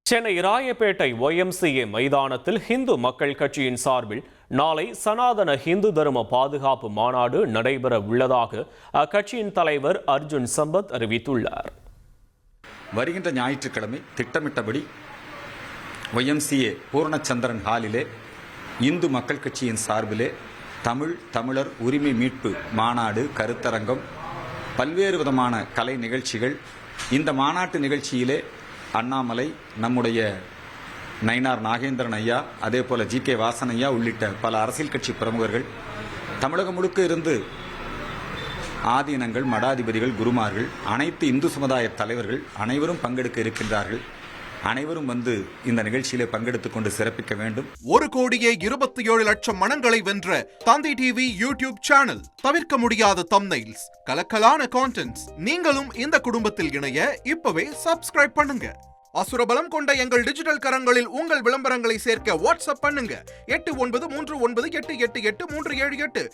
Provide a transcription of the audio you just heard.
Chennai Royapettah YMCA மைதானத்தில் இந்து மக்கள் கட்சியின் சார்பில் நாளை சனாதன இந்து தர்ம பாதுகாப்பு மாநாடு நடைபெற உள்ளதாக அக்கட்சியின் தலைவர் அர்ஜுன் சம்பத் அறிவித்துள்ளார். வருகின்ற ஞாயிற்றுக்கிழமை திட்டமிட்டபடி YMCA பூர்ணச்சந்திரன் ஹாலிலே இந்து மக்கள் கட்சியின் சார்பிலே தமிழர் உரிமை மீட்பு மாநாடு, கருத்தரங்கம், பல்வேறு விதமான கலை நிகழ்ச்சிகள். இந்த மாநாட்டு நிகழ்ச்சியிலே அண்ணாமலை, நம்முடைய நயினார் நாகேந்திரன் ஐயா, அதே போல GK வாசன் ஐயா உள்ளிட்ட பல அரசியல் கட்சி பிரமுகர்கள், தமிழகம் முழுக்க இருந்து ஆதீனங்கள், மடாதிபதிகள், குருமார்கள், அனைத்து இந்து சமுதாய தலைவர்கள் அனைவரும் பங்கெடுக்க இருக்கின்றார்கள். அனைவரும் வந்து இந்த நிகழ்ச்சியிலே பங்கெடுத்துக் கொண்டு சிறப்பிக்க வேண்டும். 1,27,00,000 மனங்களை வென்ற தந்தி டிவி யூடியூப் சேனல். தவிர்க்க முடியாத தம்ப்நெயில்ஸ், கலக்கலான கான்டென்ட்ஸ். நீங்களும் இந்த குடும்பத்தில் இணைய இப்பவே சப்ஸ்கிரைப் பண்ணுங்க. அசுரபலம் கொண்ட எங்கள் டிஜிட்டல் கரங்களில் உங்கள் விளம்பரங்களை சேர்க்க வாட்ஸ்அப் பண்ணுங்க. 8939888378.